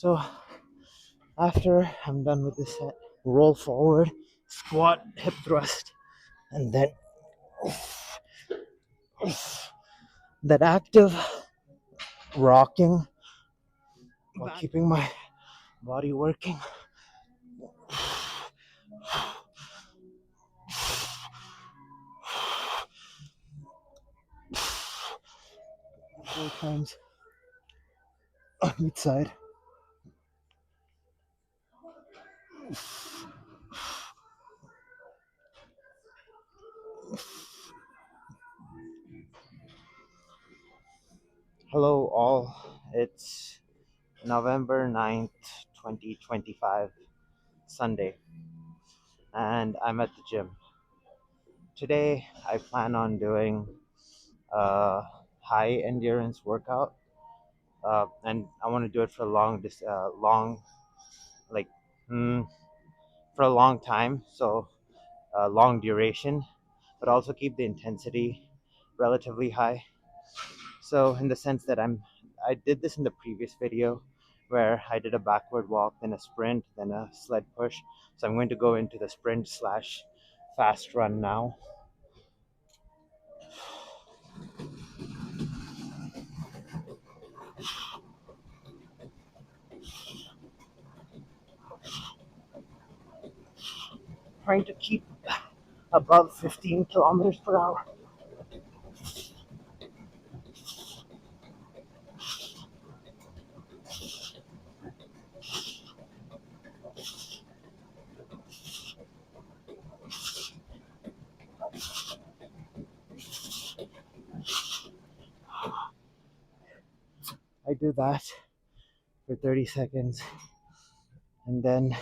So after I'm done with this set, roll forward, squat, hip thrust, and then that active rocking while keeping my body working. 4 times on each side. Hello all, it's November 9th, 2025, Sunday, and I'm at the gym. Today I plan on doing a high endurance workout, and I want to do it for like mm, for a long time, so long duration, but also keep the intensity relatively high. So in the sense that I did this in the previous video where I did a backward walk, then a sprint, then a sled push. So I'm going to go into the sprint slash fast run now. Trying to keep above 15 kilometers per hour. I do that for 30 seconds and then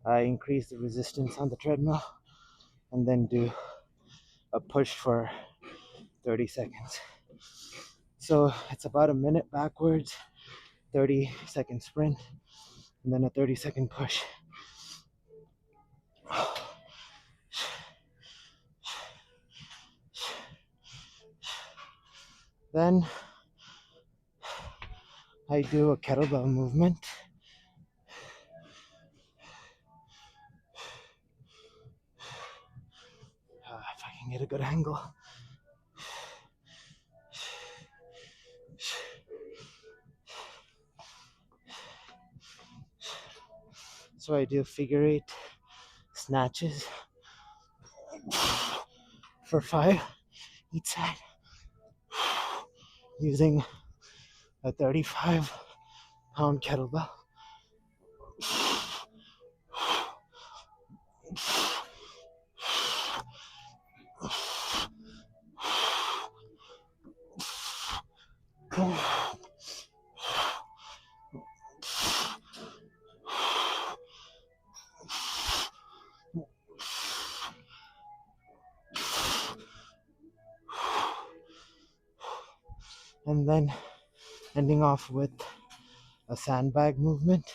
I increase the resistance on the treadmill and then do a push for 30 seconds. So it's about a minute backwards, 30-second sprint, and then a 30-second push. Then I do a kettlebell movement. If I can get a good angle. So I do figure 8 snatches for 5 each side using a 35-pound kettlebell. And then ending off with a sandbag movement.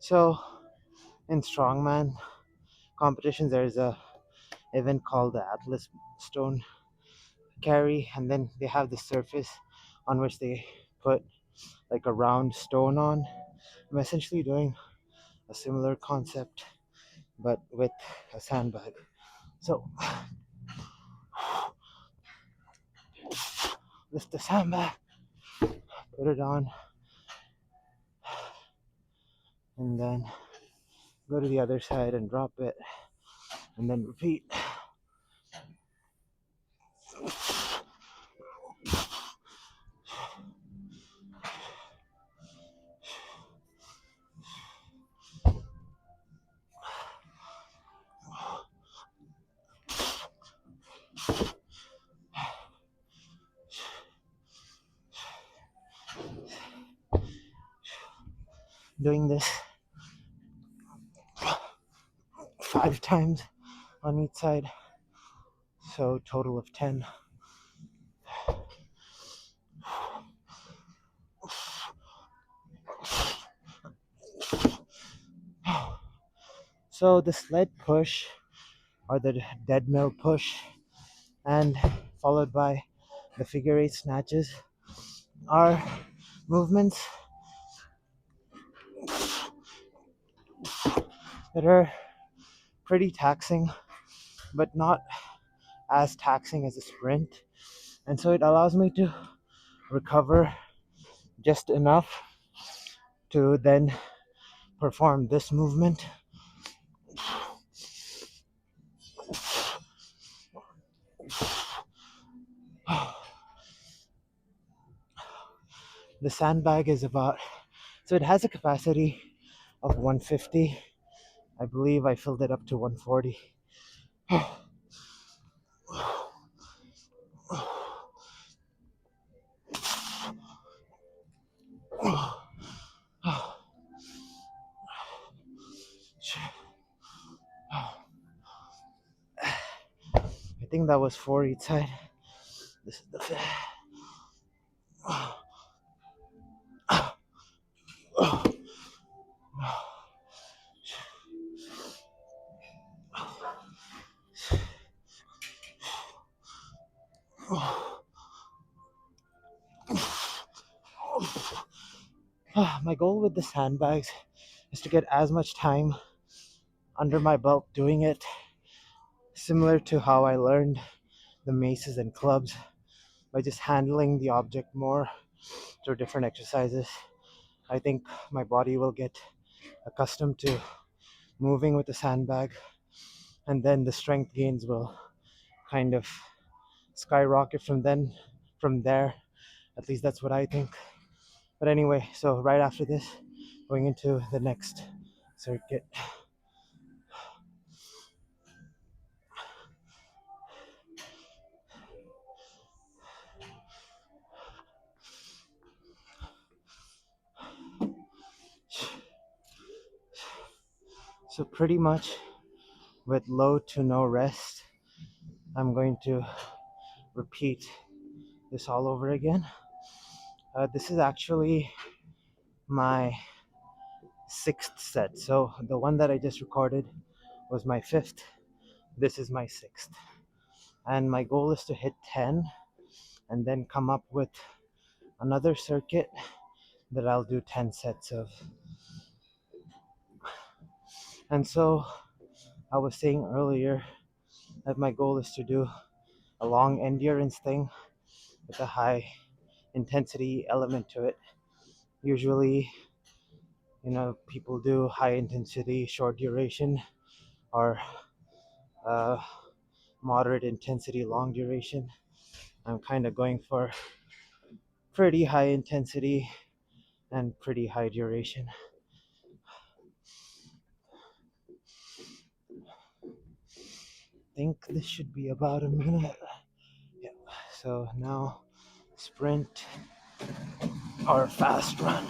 So in strongman competitions, there's a event called the Atlas Stone Carry, and then they have the surface on which they put like a round stone on. I'm essentially doing a similar concept but with a sandbag. So lift the sandbag, put it on, and then go to the other side and drop it, and then repeat. Doing this 5 times on each side, so total of 10 So the sled push or the deadmill push, and followed by the figure eight snatches are movements that are pretty taxing, but not as taxing as a sprint. And so it allows me to recover just enough to then perform this movement. The sandbag is about, so it has a capacity of 150. I believe I filled it up to 140. I think that was 4 each side. This is the fifth. My goal with the sandbags is to get as much time under my belt doing it, similar to how I learned the maces and clubs, by just handling the object more through different exercises. I think my body will get accustomed to moving with the sandbag, and then the strength gains will kind of skyrocket from there. At least that's what I think. But anyway, so right after this, going into the next circuit. So pretty much with low to no rest, I'm going to repeat this all over again. This is actually my sixth set. So the one that I just recorded was my fifth. This is my sixth. And my goal is to hit 10 and then come up with another circuit that I'll do 10 sets of. And so I was saying earlier that my goal is to do a long endurance thing with a high intensity element to it. Usually, people do high intensity, short duration, or moderate intensity, long duration. I'm kind of going for pretty high intensity and pretty high duration. I think this should be about a minute. Yeah. So now sprint or fast run.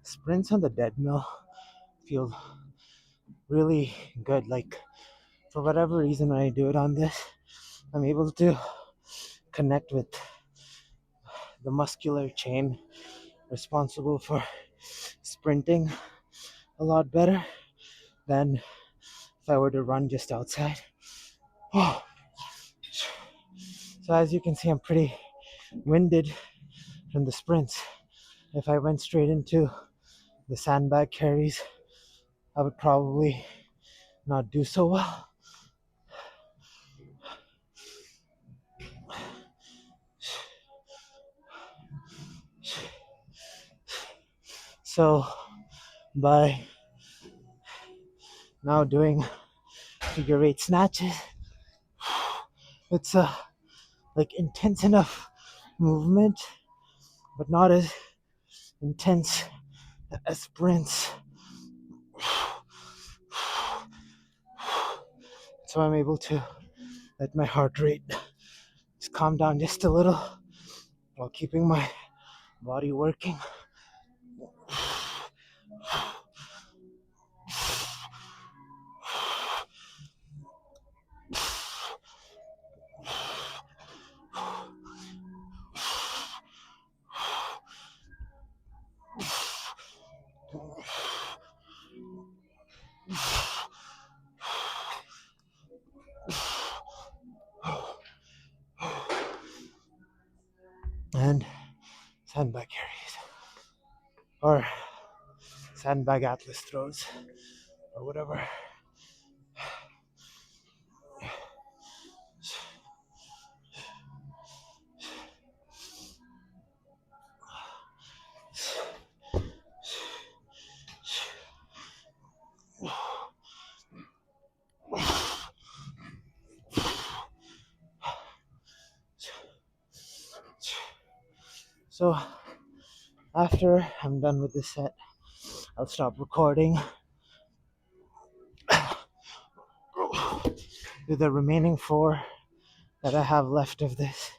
Sprints on the Deadmill feel really good. Like, for whatever reason, when I do it on this, I'm able to connect with the muscular chain responsible for sprinting a lot better than if I were to run just outside. So as you can see, I'm pretty winded from the sprints. If I went straight into the sandbag carries, I would probably not do so well. So by now doing figure eight snatches, it's a like intense enough movement, but not as intense as sprints. So I'm able to let my heart rate just calm down just a little while keeping my body working. And sandbag carries, or sandbag atlas throws, or whatever. So after I'm done with this set, I'll stop recording. Do the remaining 4 that I have left of this.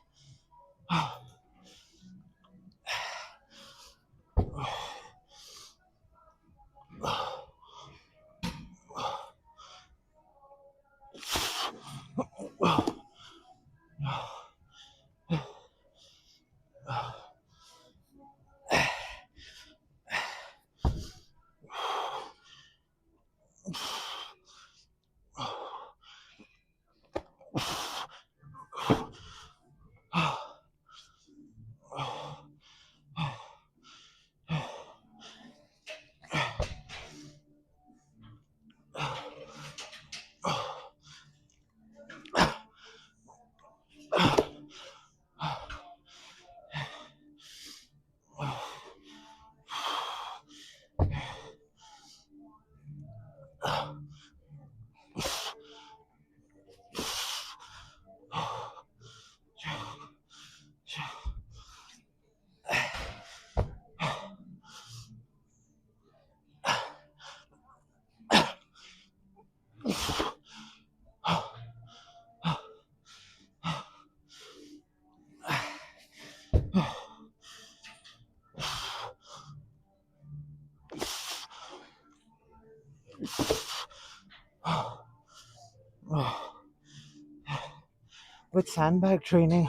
With sandbag training,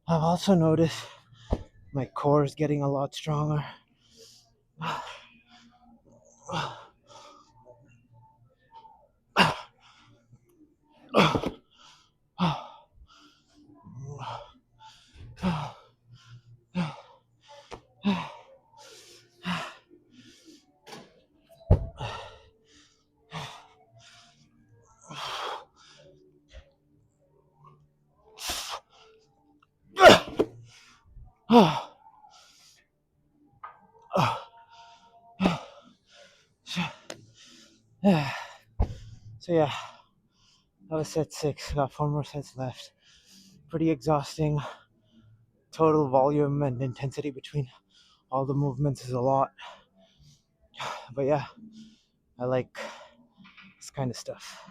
I've also noticed my core is getting a lot stronger. So yeah, that was set 6. Got 4 more sets left. Pretty exhausting. Total volume and intensity between all the movements is a lot. But yeah, I like this kind of stuff.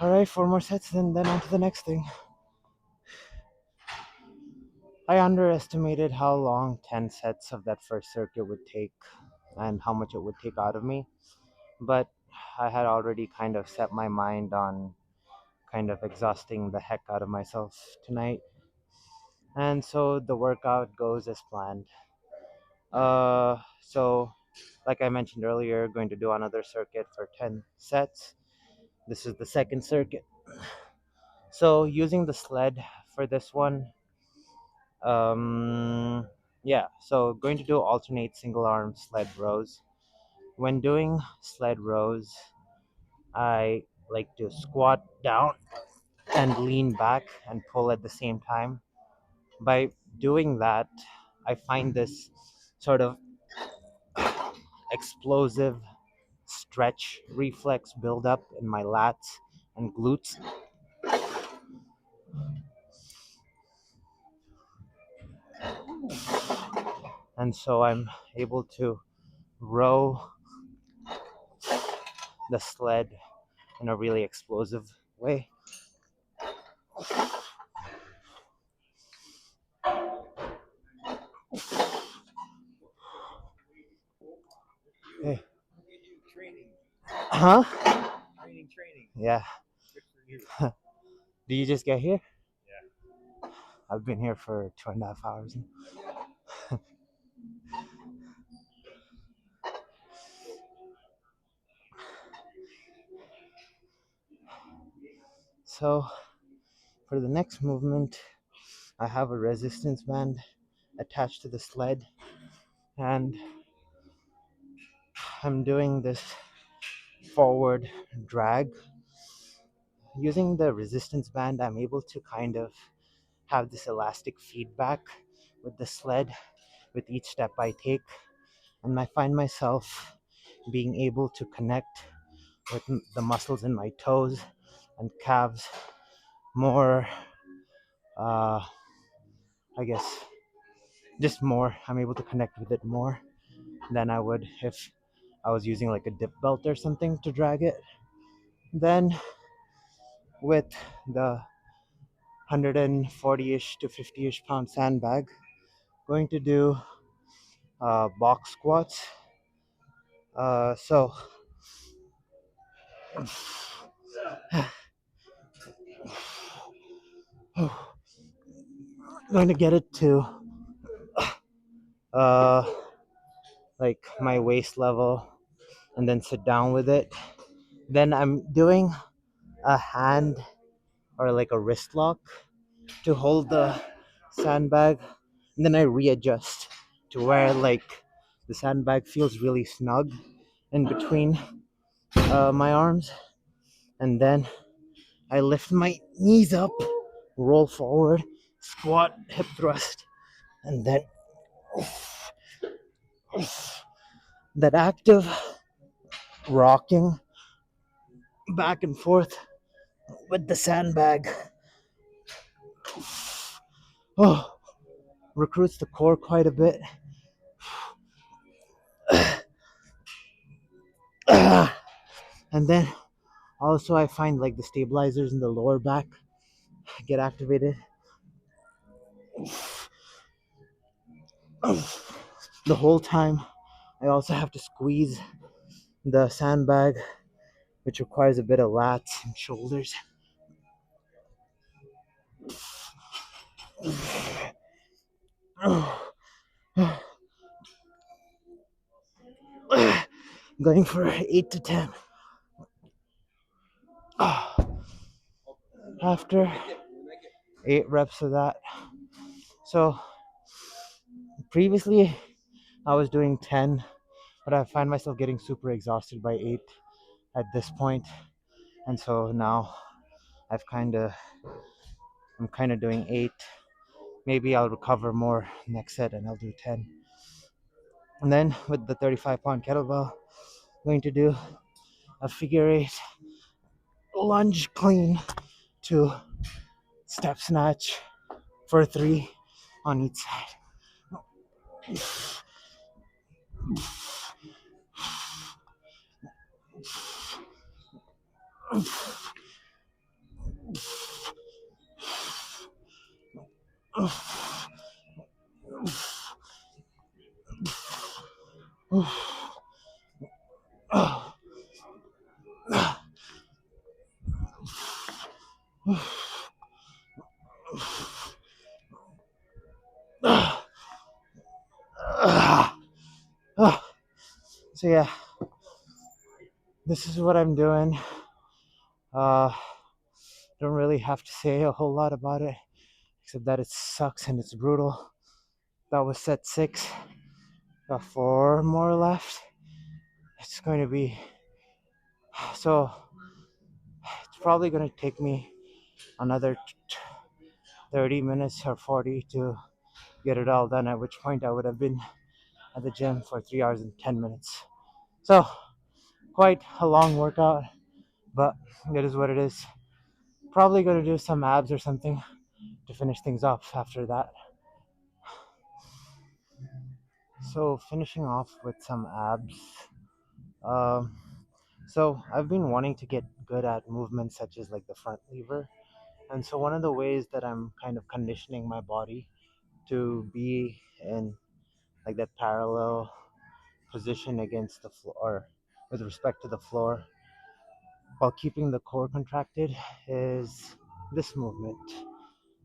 Alright, 4 more sets, and then on to the next thing. I underestimated how long 10 sets of that first circuit would take and how much it would take out of me. But I had already kind of set my mind on kind of exhausting the heck out of myself tonight. And so the workout goes as planned. So like I mentioned earlier, going to do another circuit for 10 sets. This is the second circuit. So using the sled for this one, yeah, so going to do alternate single arm sled rows. When doing sled rows, I like to squat down and lean back and pull at the same time. By doing that, I find this sort of explosive stretch reflex build up in my lats and glutes. And so I'm able to row the sled in a really explosive way. Hey. Huh? Training. Yeah. Good for you. Did you just get here? Yeah. I've been here for 2.5 hours. So for the next movement, I have a resistance band attached to the sled, and I'm doing this forward drag. Using the resistance band, I'm able to kind of have this elastic feedback with the sled with each step I take, and I find myself being able to connect with the muscles in my toes and calves more. I guess just more. I'm able to connect with it more than I would if I was using like a dip belt or something to drag it. Then with the 140-ish to 50-ish pound sandbag, going to do box squats. So going to get it to uh, like my waist level and then sit down with it. Then I'm doing a hand or like a wrist lock to hold the sandbag, and then I readjust to where like the sandbag feels really snug in between my arms, and then I lift my knees up, roll forward, squat, hip thrust, and then that active rocking back and forth with the sandbag oh, recruits the core quite a bit. And then also I find like the stabilizers in the lower back get activated. The whole time I also have to squeeze the sandbag, which requires a bit of lats and shoulders. Going for 8 to 10. After 8 reps of that. So previously I was doing 10, but I find myself getting super exhausted by 8 at this point. And so now I'm kind of doing 8. Maybe I'll recover more next set and I'll do 10. And then with the 35-pound kettlebell, I'm going to do a figure 8 lunge clean to step snatch for 3 on each side. So yeah, this is what I'm doing. Don't really have to say a whole lot about it, except that it sucks and it's brutal. That was set 6. Got 4 more left. It's going to be so. It's probably going to take me another 30 minutes or 40 to get it all done. At which point I would have been at the gym for 3 hours and 10 minutes. So quite a long workout, but it is what it is. Probably going to do some abs or something to finish things off after that. So finishing off with some abs. Um, So I've been wanting to get good at movements such as like the front lever. And so one of the ways that I'm kind of conditioning my body to be in like that parallel position against the floor, or with respect to the floor, while keeping the core contracted, is this movement.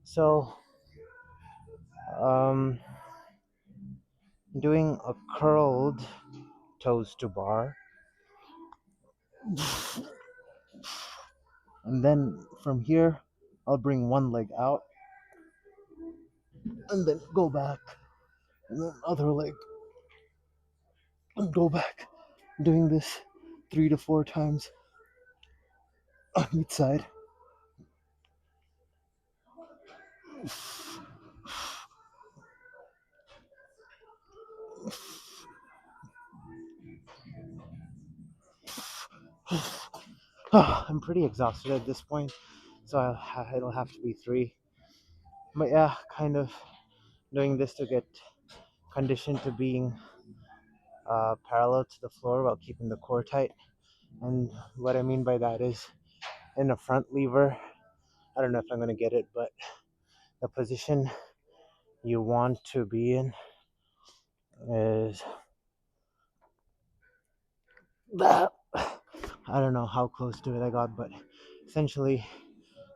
So um, doing a curled toes to bar, and then from here I'll bring one leg out and then go back, and then other leg and go back, doing this 3 to 4 times on each side. I'm pretty exhausted at this point, so it'll have to be three. But yeah, kind of doing this to get conditioned to being parallel to the floor while keeping the core tight. And what I mean by that is in a front lever, I don't know if I'm going to get it, but the position you want to be in is that. I don't know how close to it I got, but essentially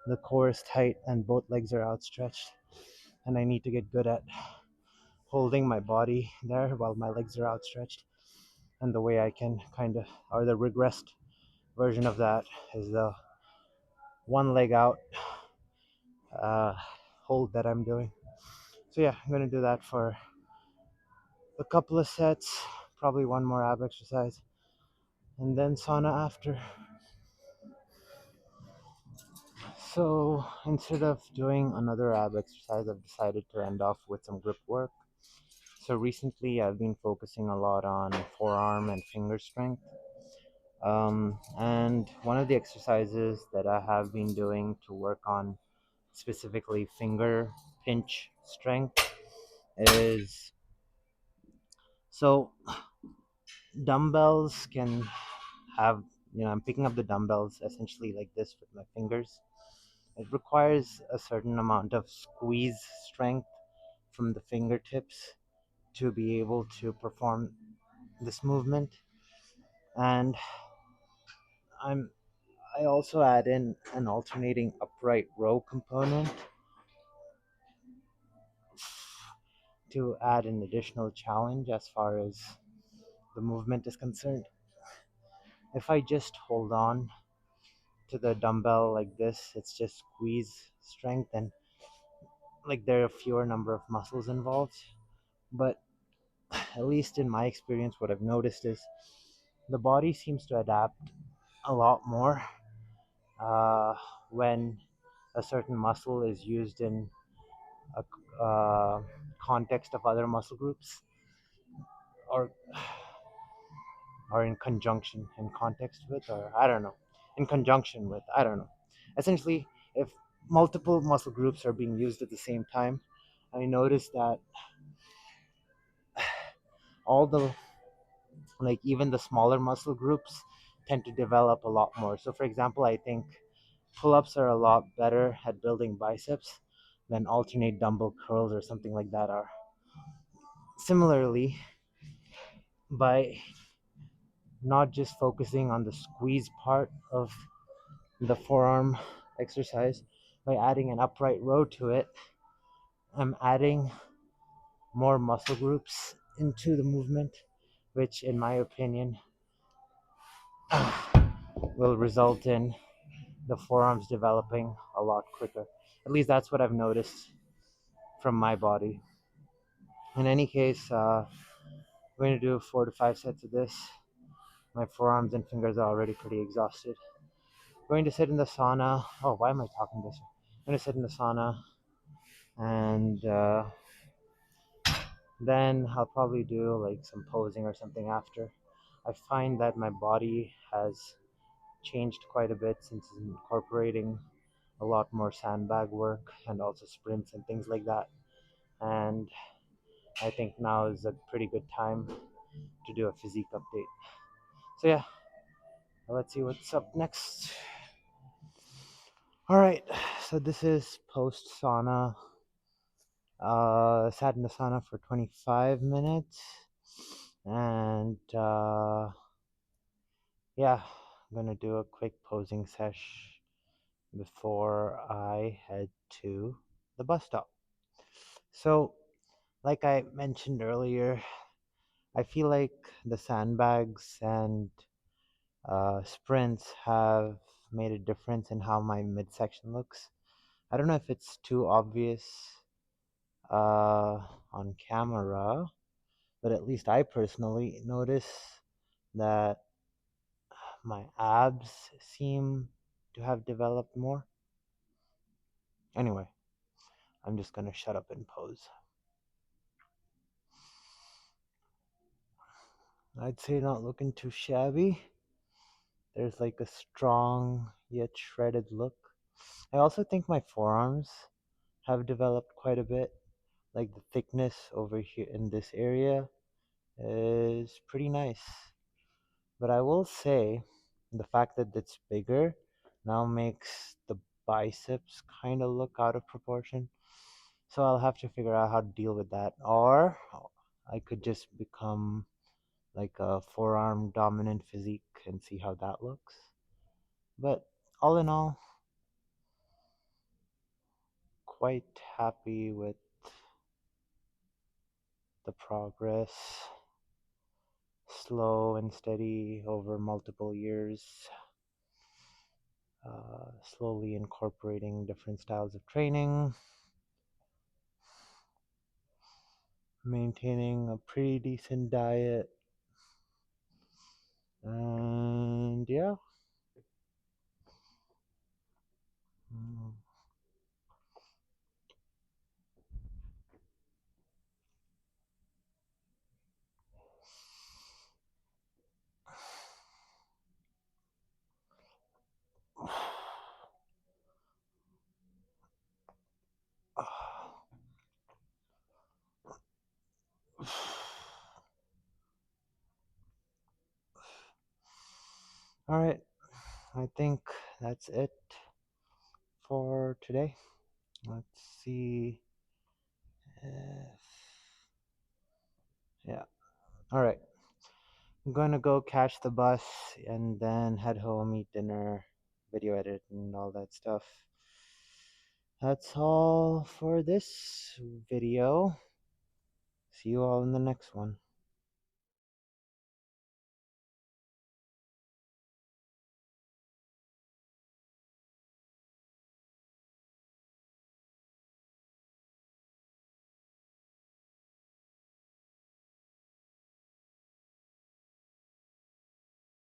the core is tight and both legs are outstretched. And I need to get good at holding my body there while my legs are outstretched. And the way I can kind of, or the regressed version of that, is the one leg out uh, hold that I'm doing. So yeah, I'm gonna do that for a couple of sets, probably one more ab exercise, and then sauna after. So instead of doing another ab exercise, I've decided to end off with some grip work. So recently, I've been focusing a lot on forearm and finger strength. And one of the exercises that I have been doing to work on specifically finger pinch strength is, so dumbbells can have, I'm picking up the dumbbells essentially like this with my fingers. It requires a certain amount of squeeze strength from the fingertips to be able to perform this movement. And I'm I also add in an alternating upright row component to add an additional challenge as far as the movement is concerned. If I just hold on to the dumbbell like this, it's just squeeze strength, and like there are fewer number of muscles involved. But at least in my experience, what I've noticed is the body seems to adapt a lot more uh, when a certain muscle is used in a context of other muscle groups, or in conjunction, in context with, or I don't know, in conjunction with, I don't know. Essentially, if multiple muscle groups are being used at the same time, I noticed that all the, like even the smaller muscle groups tend to develop a lot more. So for example, I think pull-ups are a lot better at building biceps than alternate dumbbell curls or something like that are. Similarly, by not just focusing on the squeeze part of the forearm exercise, by adding an upright row to it, I'm adding more muscle groups into the movement, which, in my opinion, will result in the forearms developing a lot quicker. At least that's what I've noticed from my body. In any case, we're going to do 4 to 5 sets of this. My forearms and fingers are already pretty exhausted. Going to sit in the sauna. Oh, why am I talking this? I'm going to sit in the sauna, and then I'll probably do like some posing or something after. I find that my body has changed quite a bit since incorporating a lot more sandbag work and also sprints and things like that. And I think now is a pretty good time to do a physique update. So yeah, Let's see what's up next. All right, so this is post sauna. Sat in the sauna for 25 minutes, and yeah, I'm gonna do a quick posing sesh before I head to the bus stop. So, like I mentioned earlier, I feel like the sandbags and sprints have made a difference in how my midsection looks. I don't know if it's too obvious on camera, but at least I personally notice that my abs seem to have developed more. Anyway, I'm just gonna shut up and pose. I'd say not looking too shabby. There's like a strong yet shredded look. I also think my forearms have developed quite a bit. Like the thickness over here in this area is pretty nice. But I will say the fact that it's bigger now makes the biceps kind of look out of proportion. So I'll have to figure out how to deal with that. Or I could just become like a forearm dominant physique and see how that looks. But all in all, quite happy with the progress. Slow and steady over multiple years. Slowly incorporating different styles of training. Maintaining a pretty decent diet. And yeah. Mm. All right, I think that's it for today. Let's see if, yeah. All right, I'm gonna go catch the bus and then head home, eat dinner, video edit, and all that stuff. That's all for this video. See you all in the next one.